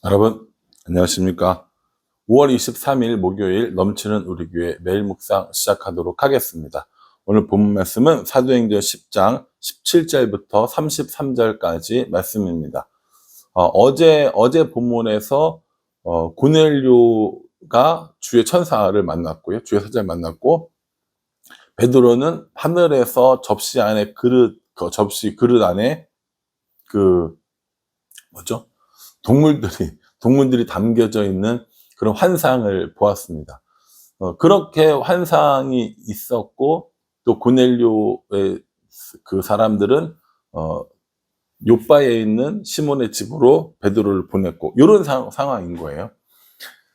여러분 안녕하십니까. 5월 23일 목요일 넘치는 우리 교회 매일 묵상 시작하도록 하겠습니다. 오늘 본 말씀은 사도행전 10장 17절부터 33절까지 말씀입니다. 어제 본문에서 고넬료가 주의 천사를 만났고요, 주의 사자를 만났고, 베드로는 하늘에서 접시 안에 접시 그릇 안에 그 뭐죠? 동물들이 담겨져 있는 그런 환상을 보았습니다. 그렇게 환상이 있었고, 또 고넬료의 그 사람들은 요바에 있는 시몬의 집으로 베드로를 보냈고, 이런 상황인 거예요.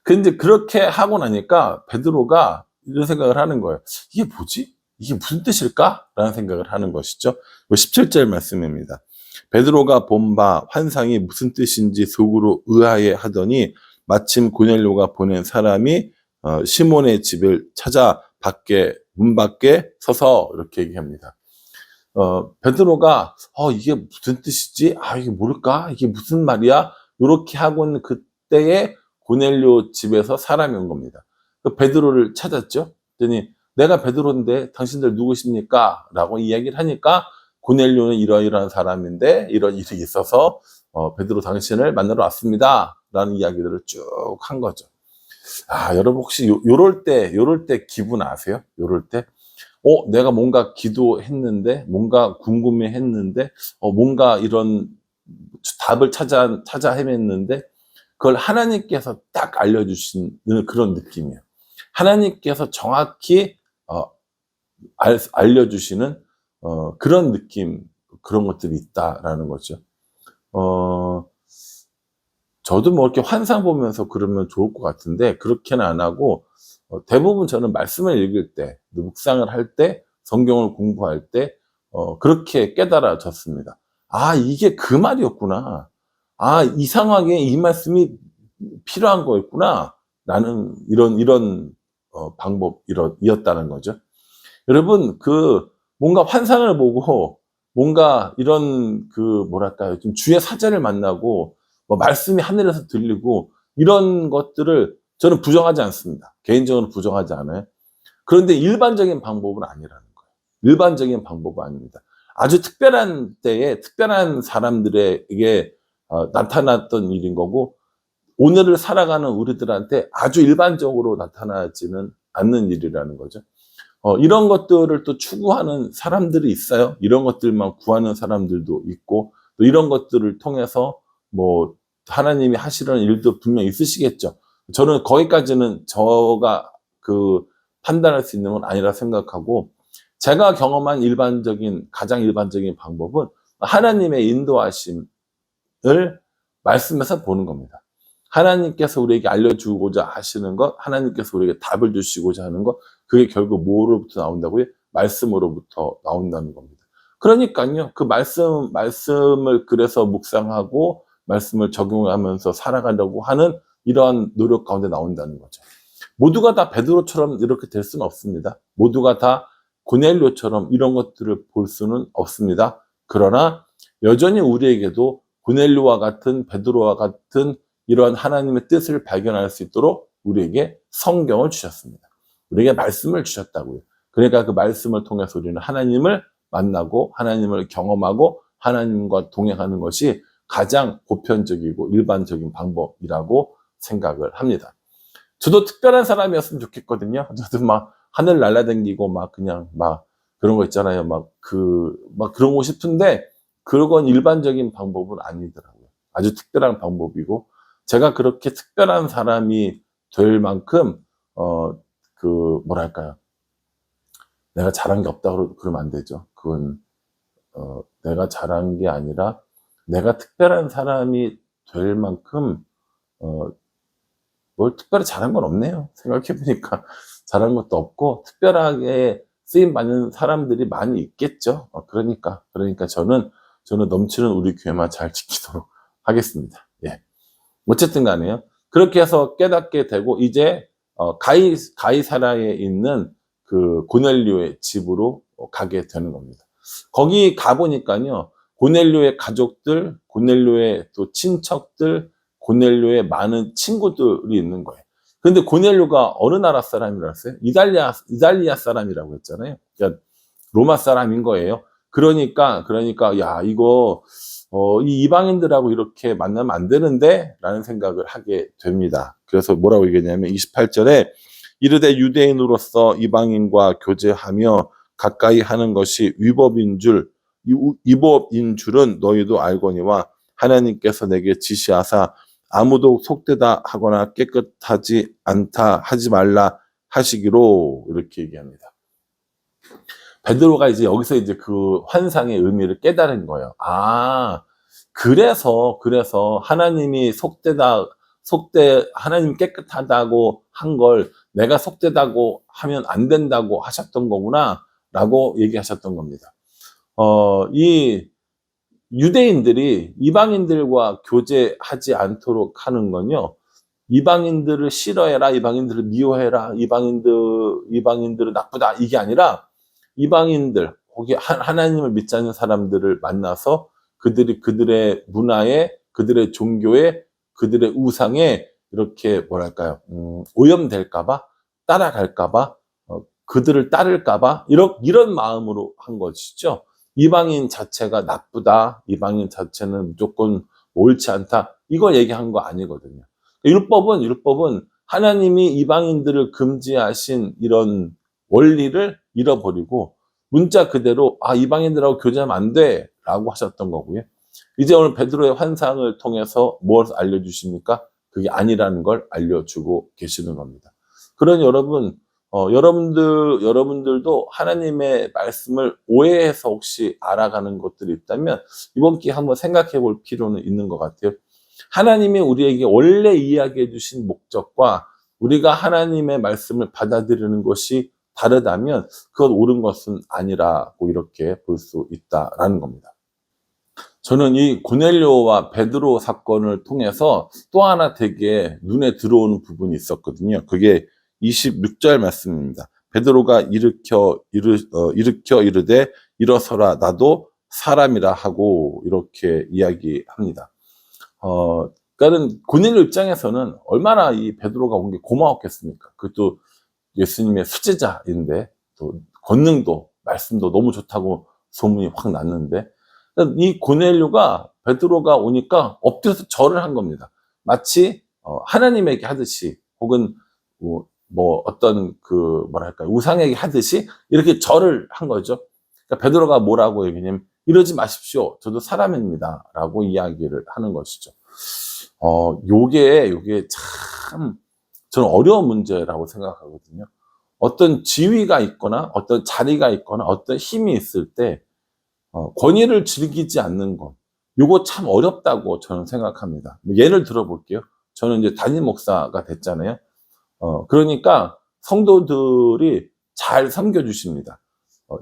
근데 그렇게 하고 나니까 베드로가 이런 생각을 하는 거예요. 이게 뭐지? 이게 무슨 뜻일까? 라는 생각을 하는 것이죠. 17절 말씀입니다. 베드로가 본 바 환상이 무슨 뜻인지 속으로 의아해 하더니 마침 고넬료가 보낸 사람이 시몬의 집을 찾아 문 밖에 서서 이렇게 얘기합니다. 베드로가 이게 무슨 뜻이지? 이게 뭘까? 이게 무슨 말이야? 이렇게 하고 있는 그때에 고넬료 집에서 사람이 온 겁니다. 베드로를 찾았죠. 그랬더니 내가 베드로인데 당신들 누구십니까? 라고 이야기를 하니까, 고넬료는 이러이러한 사람인데 이런 일이 있어서 베드로 당신을 만나러 왔습니다 라는 이야기들을 쭉 한 거죠. 여러분 혹시 요럴 때 기분 아세요? 요럴 때 내가 뭔가 기도했는데, 뭔가 궁금해했는데, 뭔가 이런 답을 찾아 헤맸는데, 그걸 하나님께서 딱 알려주시는 그런 느낌이에요. 하나님께서 정확히 알려주시는 그런 느낌, 그런 것들이 있다라는 거죠. 저도 뭐 이렇게 환상 보면서 그러면 좋을 것 같은데, 그렇게는 안 하고, 대부분 저는 말씀을 읽을 때, 묵상을 할 때, 성경을 공부할 때, 그렇게 깨달아졌습니다. 이게 그 말이었구나. 이 상황에 이 말씀이 필요한 거였구나. 라는 이런 방법이었다는 거죠. 여러분, 뭔가 환상을 보고, 뭔가 이런 뭐랄까요, 좀 주의 사자를 만나고, 말씀이 하늘에서 들리고, 이런 것들을 저는 부정하지 않습니다. 개인적으로 부정하지 않아요. 그런데 일반적인 방법은 아니라는 거예요. 일반적인 방법은 아닙니다. 아주 특별한 때에 특별한 사람들에게 나타났던 일인 거고, 오늘을 살아가는 우리들한테 아주 일반적으로 나타나지는 않는 일이라는 거죠. 이런 것들을 또 추구하는 사람들이 있어요. 이런 것들만 구하는 사람들도 있고, 또 이런 것들을 통해서 뭐 하나님이 하시려는 일도 분명 있으시겠죠. 저는 거기까지는 제가 판단할 수 있는 건 아니라 생각하고, 제가 경험한 가장 일반적인 방법은 하나님의 인도하심을 말씀에서 보는 겁니다. 하나님께서 우리에게 알려주고자 하시는 것, 하나님께서 우리에게 답을 주시고자 하는 것, 그게 결국 뭐로부터 나온다고요? 말씀으로부터 나온다는 겁니다. 그러니까요, 그 말씀을 그래서 묵상하고 말씀을 적용하면서 살아가려고 하는 이러한 노력 가운데 나온다는 거죠. 모두가 다 베드로처럼 이렇게 될 수는 없습니다. 모두가 다 고넬료처럼 이런 것들을 볼 수는 없습니다. 그러나 여전히 우리에게도 고넬료와 같은, 베드로와 같은 이러한 하나님의 뜻을 발견할 수 있도록 우리에게 성경을 주셨습니다. 우리에게 말씀을 주셨다고요. 그러니까 그 말씀을 통해서 우리는 하나님을 만나고 하나님을 경험하고 하나님과 동행하는 것이 가장 보편적이고 일반적인 방법이라고 생각을 합니다. 저도 특별한 사람이었으면 좋겠거든요. 저도 막 하늘 날아다니고 막 그냥 막 그런 거 있잖아요. 막 그런 거 싶은데, 그건 일반적인 방법은 아니더라고요. 아주 특별한 방법이고, 제가 그렇게 특별한 사람이 될 만큼 뭐랄까요, 내가 잘한 게 없다고 그러면 안 되죠. 그건 내가 잘한 게 아니라 내가 특별한 사람이 될 만큼 뭘 특별히 잘한 건 없네요. 생각해보니까 잘한 것도 없고, 특별하게 쓰임받는 사람들이 많이 있겠죠. 그러니까 저는 넘치는 우리 교회만 잘 지키도록 하겠습니다. 예. 어쨌든 간에요, 그렇게 해서 깨닫게 되고, 이제 가이사라에 있는 그 고넬료의 집으로 가게 되는 겁니다. 거기 가보니까요, 고넬료의 가족들, 고넬료의 또 친척들, 고넬료의 많은 친구들이 있는 거예요. 근데 고넬료가 어느 나라 사람이라고 했어요? 이탈리아 사람이라고 했잖아요. 그러니까 로마 사람인 거예요. 그러니까 야 이거 이 이방인들하고 이렇게 만나면 안 되는데 라는 생각을 하게 됩니다. 그래서 뭐라고 얘기했냐면 28절에 이르되 유대인으로서 이방인과 교제하며 가까이 하는 것이 위법인 줄은 너희도 알거니와 하나님께서 내게 지시하사 아무도 속되다 하거나 깨끗하지 않다 하지 말라 하시기로 이렇게 얘기합니다. 베드로가 이제 여기서 이제 그 환상의 의미를 깨달은 거예요. 아, 그래서 하나님이 하나님 깨끗하다고 한 걸 내가 속되다고 하면 안 된다고 하셨던 거구나 라고 얘기하셨던 겁니다. 이 유대인들이 이방인들과 교제하지 않도록 하는 건요, 이방인들을 싫어해라, 이방인들을 미워해라, 이방인들은 나쁘다, 이게 아니라 이방인들, 거기 하나님을 믿지 않는 사람들을 만나서 그들의 문화에, 그들의 종교에, 그들의 우상에 이렇게 뭐랄까요, 오염될까봐, 따라갈까봐, 그들을 따를까봐, 이런 마음으로 한 것이죠. 이방인 자체가 나쁘다, 이방인 자체는 무조건 옳지 않다, 이걸 얘기한 거 아니거든요. 율법은 하나님이 이방인들을 금지하신 이런 원리를 잃어버리고 문자 그대로 이방인들하고 교제하면 안 돼 라고 하셨던 거고요. 이제 오늘 베드로의 환상을 통해서 뭘 알려주십니까? 그게 아니라는 걸 알려주고 계시는 겁니다. 그러니 여러분들도 하나님의 말씀을 오해해서 혹시 알아가는 것들이 있다면 이번 기회에 한번 생각해 볼 필요는 있는 것 같아요. 하나님이 우리에게 원래 이야기해 주신 목적과 우리가 하나님의 말씀을 받아들이는 것이 다르다면 그건 옳은 것은 아니라고 이렇게 볼 수 있다라는 겁니다. 저는 이 고넬료와 베드로 사건을 통해서 또 하나 되게 눈에 들어오는 부분이 있었거든요. 그게 26절 말씀입니다. 베드로가 일으켜 이르되 일어서라 나도 사람이라 하고 이렇게 이야기합니다. 그러니까 고넬료 입장에서는 얼마나 이 베드로가 온 게 고마웠겠습니까? 그것도 예수님의 수제자인데 또 권능도 말씀도 너무 좋다고 소문이 확 났는데 이 고넬료가 베드로가 오니까 엎드려서 절을 한 겁니다. 마치 하나님에게 하듯이 혹은 뭐 어떤 그 뭐랄까 우상에게 하듯이 이렇게 절을 한 거죠. 그러니까 베드로가 뭐라고 얘기냐면 이러지 마십시오. 저도 사람입니다. 라고 이야기를 하는 것이죠. 요게 참 저는 어려운 문제라고 생각하거든요. 어떤 지위가 있거나 어떤 자리가 있거나 어떤 힘이 있을 때 권위를 즐기지 않는 것, 요거 참 어렵다고 저는 생각합니다. 예를 들어볼게요. 저는 이제 담임 목사가 됐잖아요. 그러니까 성도들이 잘 섬겨주십니다.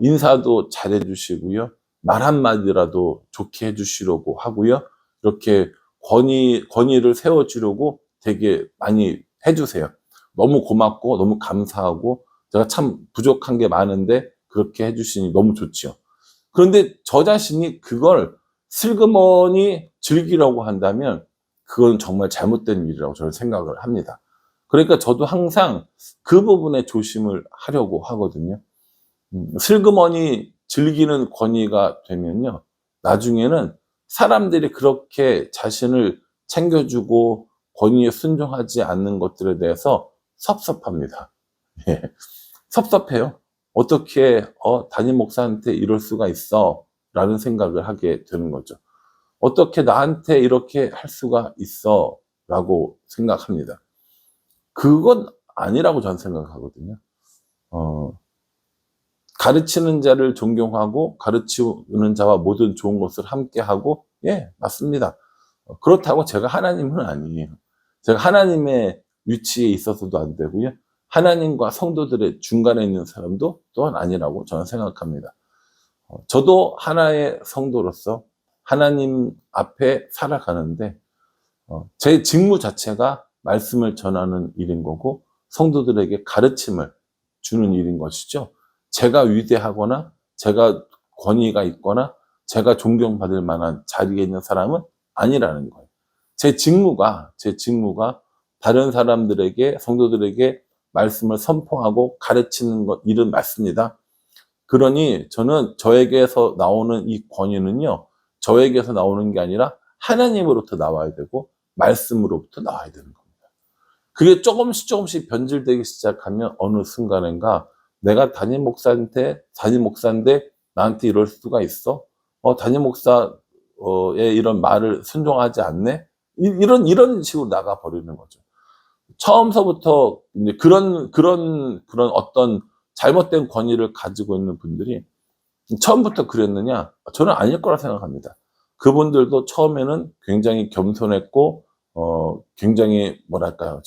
인사도 잘해 주시고요. 말 한마디라도 좋게 해주시려고 하고요. 이렇게 권위를 세워주려고 되게 많이 해주세요. 너무 고맙고 너무 감사하고 제가 참 부족한 게 많은데 그렇게 해주시니 너무 좋지요. 그런데 저 자신이 그걸 슬그머니 즐기려고 한다면 그건 정말 잘못된 일이라고 저는 생각을 합니다. 그러니까 저도 항상 그 부분에 조심을 하려고 하거든요. 슬그머니 즐기는 권위가 되면요, 나중에는 사람들이 그렇게 자신을 챙겨주고 권위에 순종하지 않는 것들에 대해서 섭섭합니다. 예. 섭섭해요. 어떻게 담임 목사한테 이럴 수가 있어? 라는 생각을 하게 되는 거죠. 어떻게 나한테 이렇게 할 수가 있어? 라고 생각합니다. 그건 아니라고 저는 생각하거든요. 가르치는 자를 존경하고 가르치는 자와 모든 좋은 것을 함께하고, 예, 맞습니다. 그렇다고 제가 하나님은 아니에요. 제가 하나님의 위치에 있어서도 안 되고요. 하나님과 성도들의 중간에 있는 사람도 또한 아니라고 저는 생각합니다. 저도 하나의 성도로서 하나님 앞에 살아가는데 제 직무 자체가 말씀을 전하는 일인 거고 성도들에게 가르침을 주는 일인 것이죠. 제가 위대하거나 제가 권위가 있거나 제가 존경받을 만한 자리에 있는 사람은 아니라는 거예요. 제 직무가 다른 사람들에게, 성도들에게 말씀을 선포하고 가르치는 것, 일은 맞습니다. 그러니 저는 저에게서 나오는 이 권위는요, 저에게서 나오는 게 아니라 하나님으로부터 나와야 되고 말씀으로부터 나와야 되는 겁니다. 그게 조금씩 변질되기 시작하면 어느 순간인가 내가 담임 목사인데 나한테 이럴 수가 있어? 담임 목사의 이런 말을 순종하지 않네? 이런 식으로 나가 버리는 거죠. 처음서부터 이제 그런 어떤 잘못된 권위를 가지고 있는 분들이 처음부터 그랬느냐? 저는 아닐 거라 생각합니다. 그분들도 처음에는 굉장히 겸손했고, 굉장히 뭐랄까요,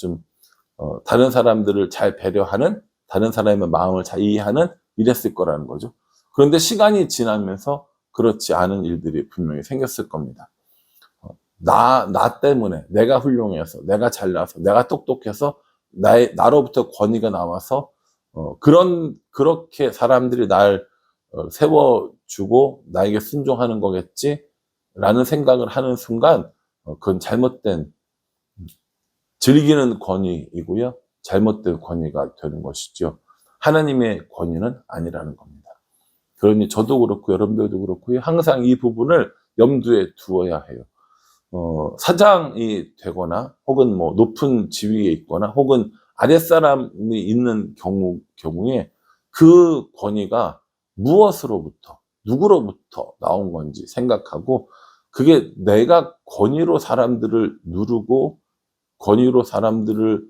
다른 사람들을 잘 배려하는, 다른 사람의 마음을 잘 이해하는 이랬을 거라는 거죠. 그런데 시간이 지나면서 그렇지 않은 일들이 분명히 생겼을 겁니다. 나 때문에, 내가 훌륭해서, 내가 잘나서, 내가 똑똑해서, 나로부터 권위가 나와서, 그렇게 사람들이 날 세워주고 나에게 순종하는 거겠지? 라는 생각을 하는 순간, 그건 잘못된, 즐기는 권위이고요. 잘못된 권위가 되는 것이죠. 하나님의 권위는 아니라는 겁니다. 그러니 저도 그렇고 여러분들도 그렇고요. 항상 이 부분을 염두에 두어야 해요. 사장이 되거나 혹은 뭐 높은 지위에 있거나 혹은 아랫사람이 있는 경우에 그 권위가 무엇으로부터, 누구로부터 나온 건지 생각하고 그게 내가 권위로 사람들을 누르고 권위로 사람들을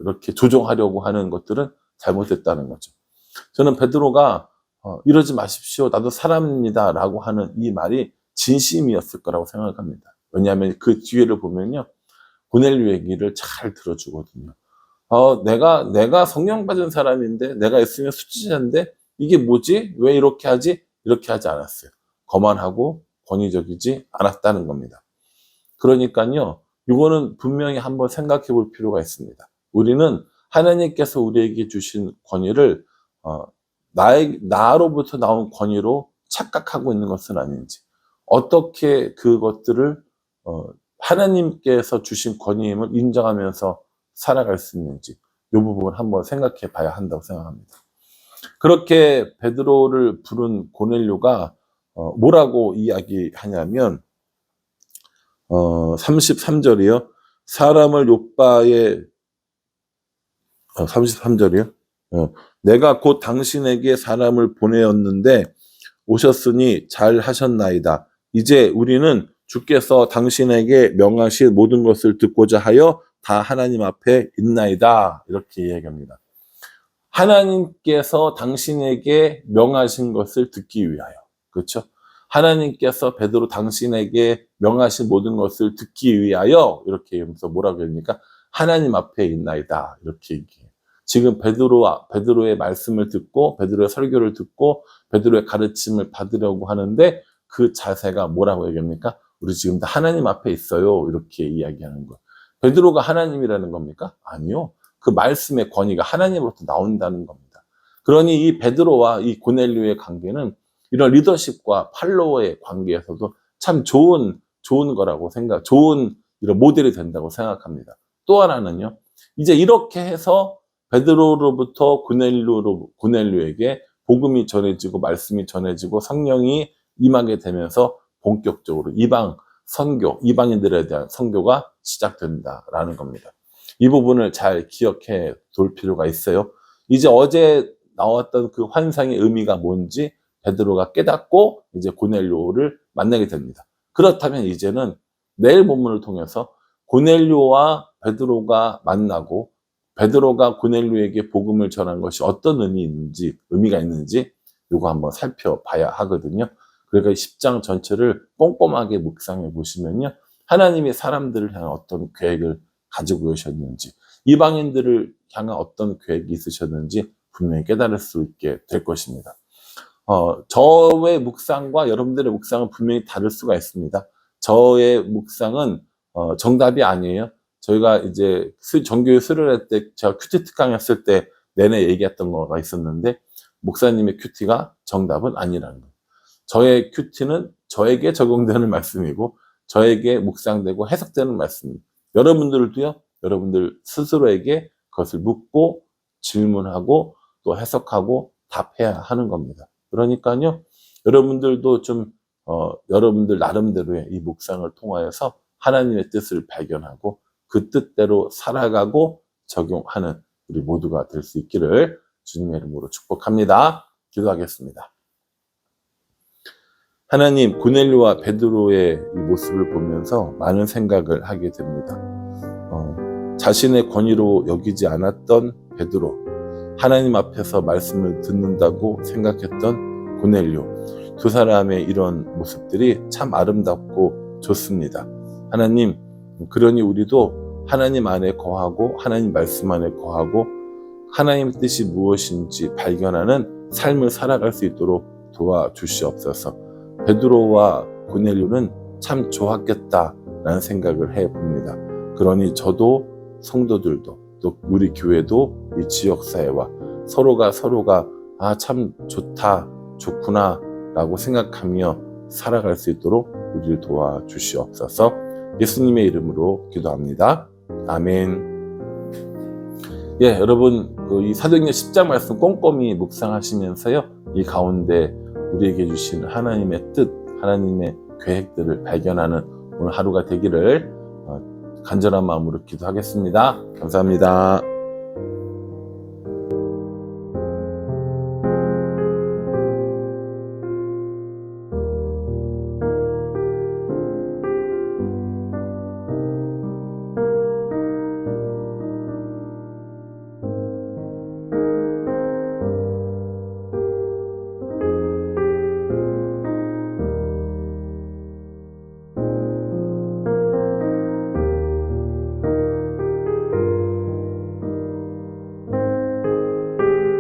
이렇게 조종하려고 하는 것들은 잘못됐다는 거죠. 저는 베드로가 이러지 마십시오. 나도 사람입니다. 라고 하는 이 말이 진심이었을 거라고 생각합니다. 왜냐하면 그 뒤에를 보면요. 고넬료 얘기를 잘 들어주거든요. 내가 성령 받은 사람인데, 내가 있으면 수치자인데, 이게 뭐지? 왜 이렇게 하지? 이렇게 하지 않았어요. 거만하고 권위적이지 않았다는 겁니다. 그러니까요, 이거는 분명히 한번 생각해 볼 필요가 있습니다. 우리는 하나님께서 우리에게 주신 권위를, 나로부터 나온 권위로 착각하고 있는 것은 아닌지, 어떻게 그것들을 하나님께서 주신 권위임을 인정하면서 살아갈 수 있는지 이 부분을 한번 생각해 봐야 한다고 생각합니다. 그렇게 베드로를 부른 고넬료가 뭐라고 이야기하냐면 33절이요. 사람을 욥바에 33절이요. 내가 곧 당신에게 사람을 보내었는데 오셨으니 잘 하셨나이다. 이제 우리는 주께서 당신에게 명하실 모든 것을 듣고자 하여 다 하나님 앞에 있나이다. 이렇게 이야기합니다. 하나님께서 당신에게 명하신 것을 듣기 위하여. 그렇죠? 하나님께서 베드로 당신에게 명하신 모든 것을 듣기 위하여 이렇게 하면서 뭐라고 합니까? 하나님 앞에 있나이다. 이렇게 얘기해요. 지금 베드로의 말씀을 듣고 베드로의 설교를 듣고 베드로의 가르침을 받으려고 하는데 그 자세가 뭐라고 얘기합니까? 우리 지금 다 하나님 앞에 있어요. 이렇게 이야기하는 거예요. 베드로가 하나님이라는 겁니까? 아니요. 그 말씀의 권위가 하나님으로부터 나온다는 겁니다. 그러니 이 베드로와 이 고넬료의 관계는 이런 리더십과 팔로워의 관계에서도 참 좋은 거라고 좋은 이런 모델이 된다고 생각합니다. 또 하나는요. 이제 이렇게 해서 베드로로부터 고넬료에게 복음이 전해지고 말씀이 전해지고 성령이 임하게 되면서 본격적으로 이방인들에 대한 선교가 시작된다라는 겁니다. 이 부분을 잘 기억해 둘 필요가 있어요. 이제 어제 나왔던 그 환상의 의미가 뭔지 베드로가 깨닫고 이제 고넬료를 만나게 됩니다. 그렇다면 이제는 내일 본문을 통해서 고넬료와 베드로가 만나고 베드로가 고넬료에게 복음을 전한 것이 어떤 의미가 있는지 이거 한번 살펴봐야 하거든요. 그러니까 10장 전체를 꼼꼼하게 묵상해 보시면요. 하나님이 사람들을 향한 어떤 계획을 가지고 계셨는지, 이방인들을 향한 어떤 계획이 있으셨는지 분명히 깨달을 수 있게 될 것입니다. 저의 묵상과 여러분들의 묵상은 분명히 다를 수가 있습니다. 저의 묵상은 정답이 아니에요. 저희가 이제 정교회 수련회 때 제가 큐티 특강 했을 때 내내 얘기했던 거가 있었는데 목사님의 큐티가 정답은 아니라는 거예요. 저의 큐티는 저에게 적용되는 말씀이고 저에게 묵상되고 해석되는 말씀입니다. 여러분들도요, 여러분들 스스로에게 그것을 묻고 질문하고 또 해석하고 답해야 하는 겁니다. 그러니까요, 여러분들도 좀 여러분들 나름대로의 이 묵상을 통하여서 하나님의 뜻을 발견하고 그 뜻대로 살아가고 적용하는 우리 모두가 될 수 있기를 주님의 이름으로 축복합니다. 기도하겠습니다. 하나님, 고넬료와 베드로의 이 모습을 보면서 많은 생각을 하게 됩니다. 자신의 권위로 여기지 않았던 베드로, 하나님 앞에서 말씀을 듣는다고 생각했던 고넬료, 두 사람의 이런 모습들이 참 아름답고 좋습니다. 하나님, 그러니 우리도 하나님 안에 거하고 하나님 말씀 안에 거하고 하나님의 뜻이 무엇인지 발견하는 삶을 살아갈 수 있도록 도와주시옵소서. 베드로와 고넬료는 참 좋았겠다라는 생각을 해봅니다. 그러니 저도 성도들도 또 우리 교회도 이 지역사회와 서로가 참 좋다, 좋구나 라고 생각하며 살아갈 수 있도록 우리를 도와주시옵소서. 예수님의 이름으로 기도합니다. 아멘. 예, 여러분, 이 사도행전 10장 말씀 꼼꼼히 묵상하시면서요, 이 가운데 우리에게 주신 하나님의 뜻, 하나님의 계획들을 발견하는 오늘 하루가 되기를 간절한 마음으로 기도하겠습니다. 감사합니다.